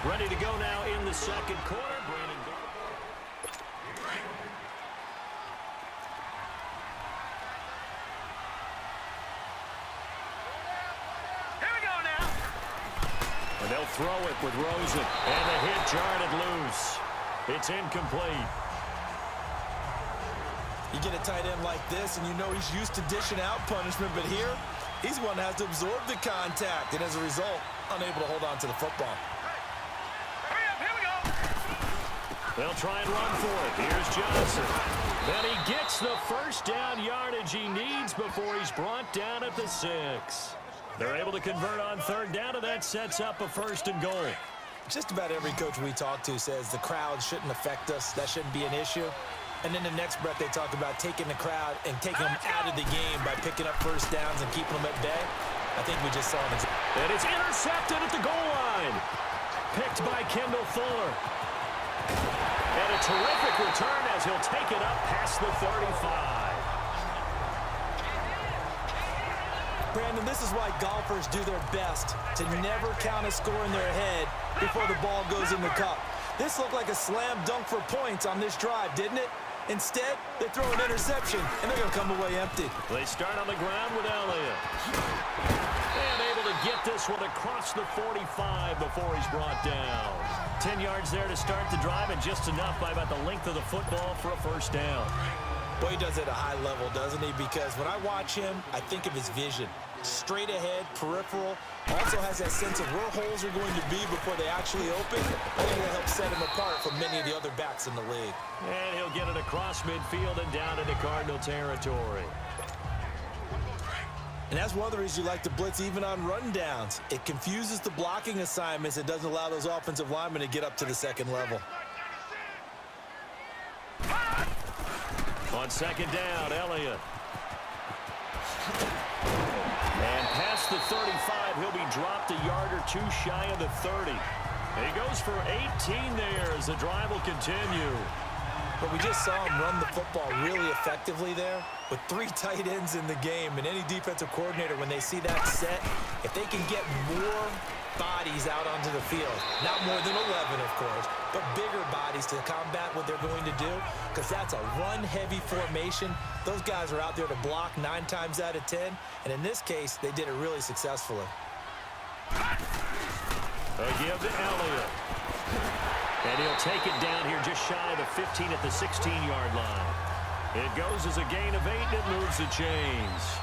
Ready to go now in the second quarter. Brandon. Here we go now. And they'll throw it with Rosen. And the hit jarred it loose. It's incomplete. You get a tight end like this, and you know he's used to dishing out punishment, but here, he's one that has to absorb the contact, and as a result, unable to hold on to the football. Hurry up, here we go. They'll try and run for it. Here's Johnson. And he gets the first down yardage he needs before he's brought down at the 6. They're able to convert on third down, and that sets up a 1st and goal. Just about every coach we talk to says the crowd shouldn't affect us. That shouldn't be an issue. And then the next breath, they talk about taking the crowd and taking them out of the game by picking up first downs and keeping them at bay. I think we just saw an example. And it's intercepted at the goal line. Picked by Kendall Fuller. And a terrific return as he'll take it up past the 35. Brandon, this is why golfers do their best to never count a score in their head before the ball goes in the cup. This looked like a slam dunk for points on this drive, didn't it? Instead, they throw an interception, and they're going to come away empty. They start on the ground with Elliott. And able to get this one across the 45 before he's brought down. 10 yards there to start the drive, and just enough by about the length of the football for a first down. Boy, he does it at a high level, doesn't he? Because when I watch him, I think of his vision. Straight ahead, peripheral, also has that sense of where holes are going to be before they actually open. I think that helps set him apart from many of the other backs in the league. And he'll get it across midfield and down into Cardinal territory. And that's one of the reasons you like to blitz even on rundowns. It confuses the blocking assignments. It doesn't allow those offensive linemen to get up to the second level. On second down, Elliott. And past the 35, he'll be dropped a yard or two shy of the 30. He goes for 18 there as the drive will continue. But we just saw him run the football really effectively there with 3 tight ends in the game. And any defensive coordinator, when they see that set, if they can get more bodies out onto the field, not more than 11, of course, but bigger bodies to combat what they're going to do, because that's a run-heavy formation. Those guys are out there to block 9 times out of 10, and in this case, they did it really successfully. They give to Elliott. And he'll take it down here just shy of the 15 at the 16-yard line. It goes as a gain of 8, and it moves the chains.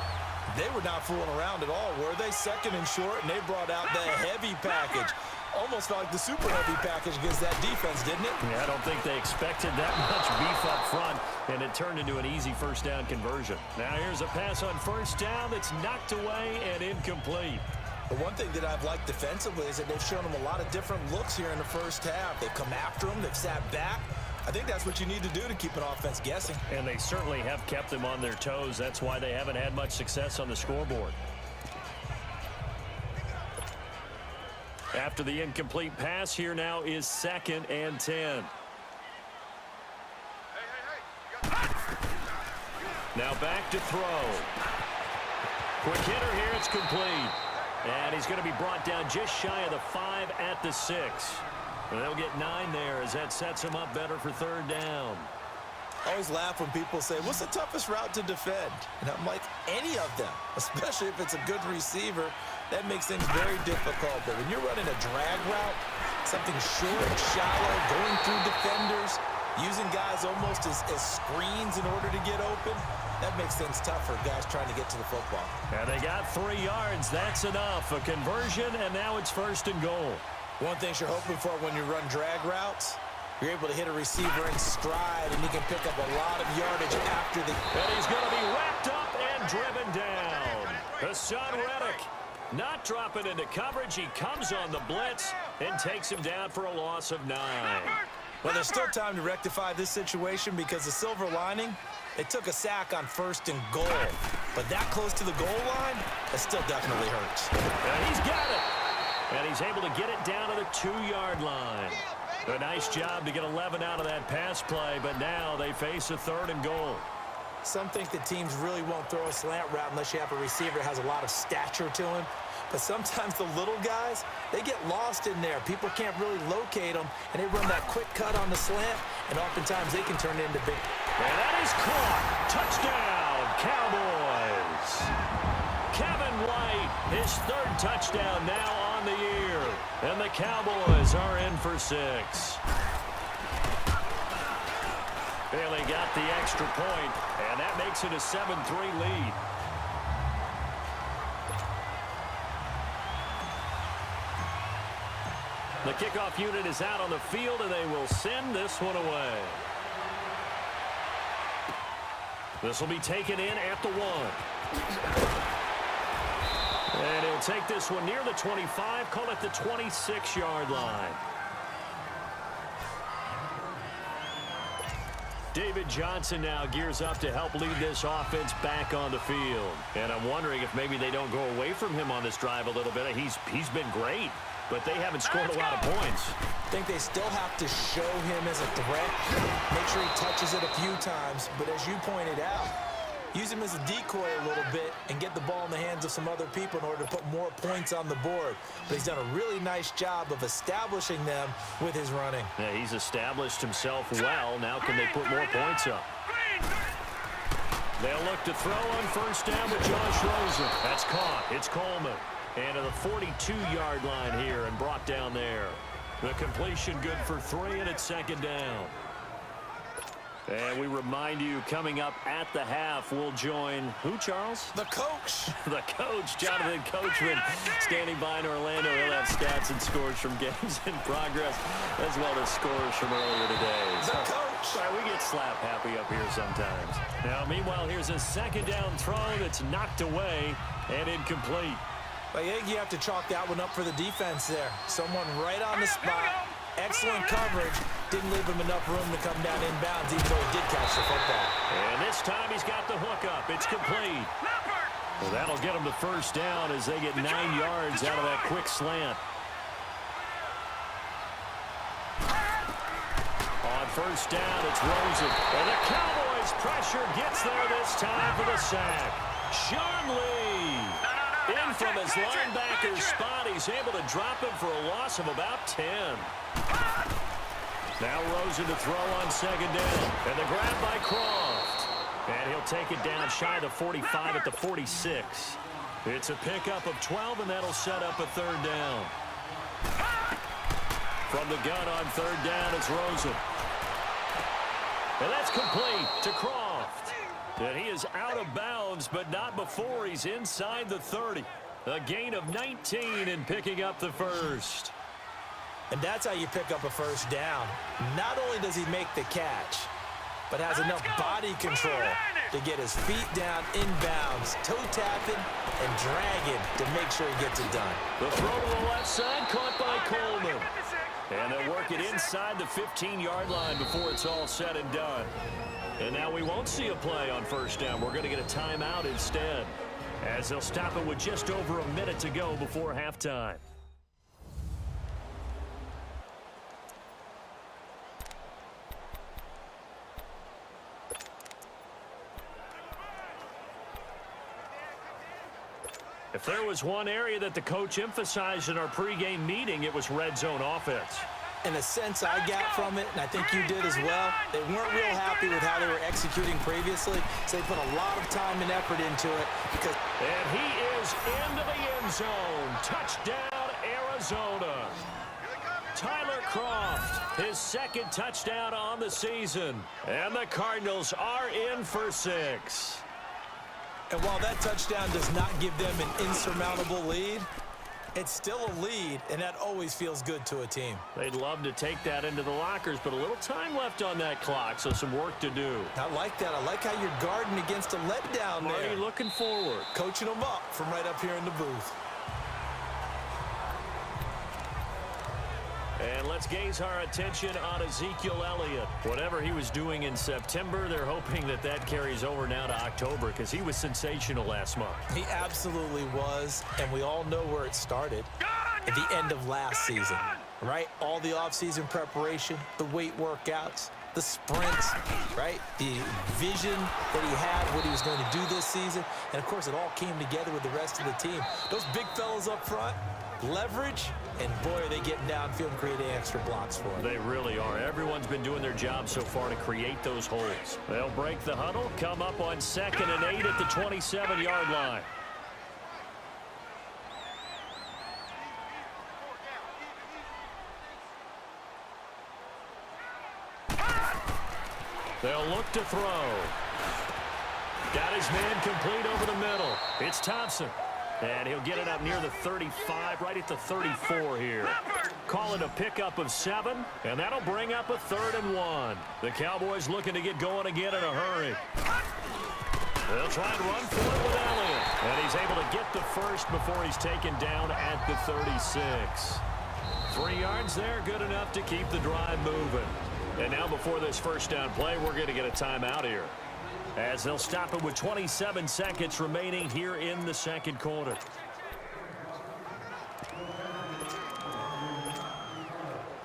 They were not fooling around at all, were they? Second and short, and they brought out the heavy package. Almost felt like the super heavy package against that defense, didn't it? Yeah, I don't think they expected that much beef up front, and it turned into an easy first down conversion. Now here's a pass on first down that's knocked away and incomplete. The one thing that I've liked defensively is that they've shown them a lot of different looks here in the first half. They've come after them. They've sat back. I think that's what you need to do to keep an offense guessing. And they certainly have kept them on their toes. That's why they haven't had much success on the scoreboard. After the incomplete pass, here now is 2nd and 10. Now back to throw. Quick hitter here, it's complete. And he's going to be brought down just shy of the 5 at the 6. And they'll get 9 there as that sets him up better for third down. I always laugh when people say, what's the toughest route to defend? And I'm like, any of them, especially if it's a good receiver. That makes things very difficult. But when you're running a drag route, something short, shallow, going through defenders, using guys almost as screens in order to get open, that makes things tough for guys trying to get to the football. And they got 3 yards. That's enough. A conversion, and now it's 1st and goal. One thing you're hoping for when you run drag routes, you're able to hit a receiver in stride, and he can pick up a lot of yardage after the... And he's going to be wrapped up and driven down. Hassan Reddick not dropping into coverage. He comes on the blitz and takes him down for a loss of 9. Well, there's still time to rectify this situation because the silver lining, they took a sack on 1st and goal. But that close to the goal line, that still definitely hurts. And he's got it. And he's able to get it down to the 2-yard line. A nice job to get 11 out of that pass play, but now they face a 3rd and goal. Some think that teams really won't throw a slant route unless you have a receiver that has a lot of stature to him. But sometimes the little guys, they get lost in there. People can't really locate them, and they run that quick cut on the slant, and oftentimes they can turn it into big. And that is caught. Touchdown, Cowboys. Kevin White, his third touchdown now on the year. And the Cowboys are in for 6. Bailey got the extra point, and that makes it a 7-3 lead. The kickoff unit is out on the field, and they will send this one away. This will be taken in at the 1. And he'll take this one near the 25, call it the 26-yard line. David Johnson now gears up to help lead this offense back on the field. And I'm wondering if maybe they don't go away from him on this drive a little bit. He's been great, but they haven't scored a lot of points. I think they still have to show him as a threat, make sure he touches it a few times. But as you pointed out, use him as a decoy a little bit and get the ball in the hands of some other people in order to put more points on the board. But he's done a really nice job of establishing them with his running. Yeah, he's established himself well. Now can they put more points up? They'll look to throw on first down with Josh Rosen. That's caught. It's Coleman. And to the 42-yard line here and brought down there. The completion good for 3, and it's second down. And we remind you, coming up at the half, we'll join who, Charles? The coach. The coach, Jonathan Coachman, standing by in Orlando. He'll have stats and scores from games in progress, as well as scores from earlier today. The coach. Sorry, we get slap happy up here sometimes. Now, meanwhile, here's a second down throw that's knocked away and incomplete. I think you have to chalk that one up for the defense there. Someone right on the spot. Excellent coverage. Didn't leave him enough room to come down inbounds, even though he did catch the football. And this time he's got the hook up. It's complete. Well, that'll get him the first down as they get 9 yards out of that quick slant. On first down, it's Rosen. And the Cowboys pressure gets there this time for the sack. Sean Lee. In from his linebacker spot, he's able to drop him for a loss of about 10. Now Rosen to throw on second down. And the grab by Croft. And he'll take it down shy of the 45 at the 46. It's a pickup of 12, and that'll set up a third down. From the gun on third down, it's Rosen. And that's complete to Croft. And he is out of bounds, but not before he's inside the 30. A gain of 19 and picking up the first. And that's how you pick up a first down. Not only does he make the catch, but has enough body control to get his feet down inbounds, toe tapping and dragging to make sure he gets it done. The throw to the left side caught by Coleman. And they'll work it inside the 15-yard line before it's all said and done. And now we won't see a play on first down. We're going to get a timeout instead, as they'll stop it with just over a minute to go before halftime. If there was one area that the coach emphasized in our pregame meeting, it was red zone offense. And the sense I got from it, and I think you did as well, they weren't real happy with how they were executing previously, so they put a lot of time and effort into it. And he is into the end zone. Touchdown, Arizona. Tyler Croft, his second touchdown on the season. And the Cardinals are in for 6. And while that touchdown does not give them an insurmountable lead, it's still a lead, and that always feels good to a team. They'd love to take that into the lockers, but a little time left on that clock, so some work to do. I like that. I like how you're guarding against a letdown there. Are you looking forward? Coaching them up from right up here in the booth. And let's gaze our attention on Ezekiel Elliott. Whatever he was doing in September, they're hoping that that carries over now to October, because he was sensational last month. He absolutely was, and we all know where it started. At the end of last season, right? All the offseason preparation, the weight workouts, the sprints, right? The vision that he had, what he was going to do this season. And, of course, it all came together with the rest of the team. Those big fellas up front, leverage, and, boy, are they getting downfield and creating extra blocks for him. They really are. Everyone's been doing their job so far to create those holes. They'll break the huddle, come up on 2nd and 8 at the 27-yard line. They'll look to throw. Got his man complete over the middle. It's Thompson. And he'll get it up near the 35, right at the 34 here. Call it a pickup of 7, and that'll bring up a 3rd and 1. The Cowboys looking to get going again in a hurry. They'll try and run for it with Elliott. And he's able to get the first before he's taken down at the 36. 3 yards there, good enough to keep the drive moving. And now before this first down play, we're going to get a timeout here, as they'll stop it with 27 seconds remaining here in the second quarter.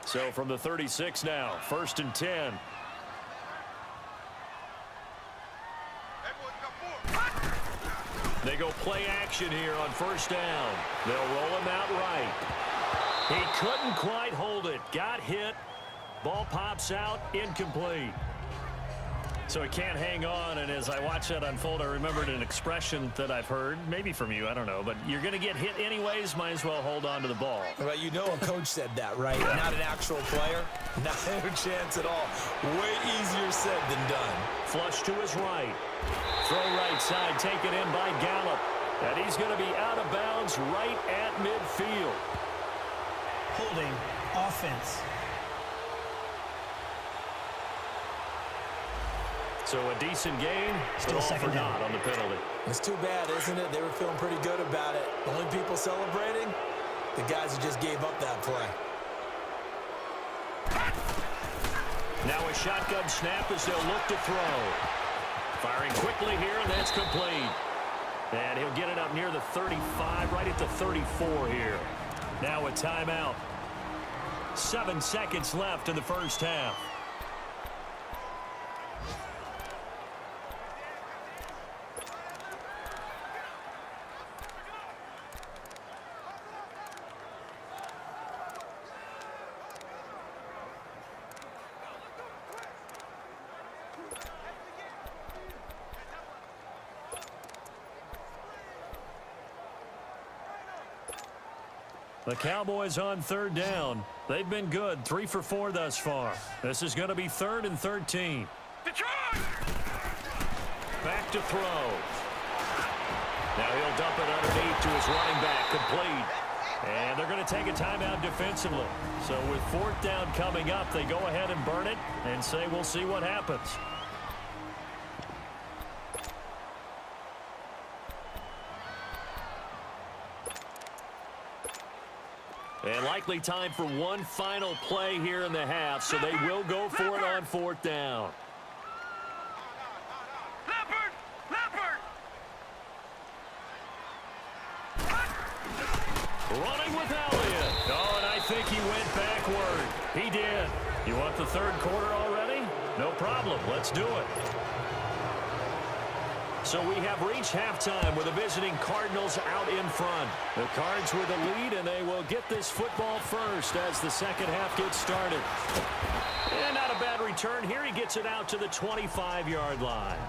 So from the 36 now, 1st and 10. They go play action here on 1st down. They'll roll him out right. He couldn't quite hold it. Got hit. Ball pops out, incomplete. So he can't hang on, and as I watch that unfold, I remembered an expression that I've heard, maybe from you, I don't know, but you're going to get hit anyways, might as well hold on to the ball. Well, you know a coach said that, right? Yeah. Not an actual player. Not a chance at all. Way easier said than done. Flush to his right. Throw right side, taken in by Gallup. And he's going to be out of bounds right at midfield. Holding offense. So a decent gain, still second down on the penalty. It's too bad, isn't it? They were feeling pretty good about it. The only people celebrating, the guys who just gave up that play. Now a shotgun snap as they'll look to throw. Firing quickly here, and that's complete. And he'll get it up near the 35, right at the 34 here. Now a timeout. 7 seconds left in the first half. The Cowboys on 3rd down. They've been good, 3 for 4 thus far. This is going to be 3rd and 13. Detroit! Back to throw. Now he'll dump it underneath to his running back, complete. And they're going to take a timeout defensively. So with 4th down coming up, they go ahead and burn it and say we'll see what happens. And likely time for one final play here in the half, so they will go for it on 4th down. Running with Elliott. Oh, and I think he went backward. He did. You want the 3rd quarter already? No problem. Let's do it. So we have reached halftime with the visiting Cardinals out in front. The Cards with the lead, and they will get this football first as the second half gets started. And not a bad return here. He gets it out to the 25-yard line.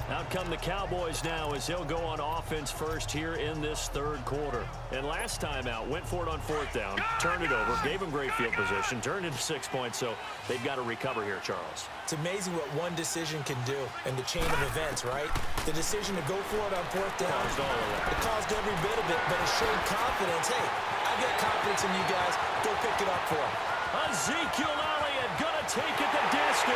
Out come the Cowboys now as they'll go on offense first here in this 3rd quarter. And last time out, went for it on 4th down, turned it over, gave them great field position, turned into 6 points, so they've got to recover here, Charles. It's amazing what one decision can do in the chain of events, right? The decision to go for it on 4th down, Caused all of that. it caused every bit of it, but it showed confidence. Hey, I got confidence in you guys. Go pick it up for him. Ezekiel Elliott going to take it the distance.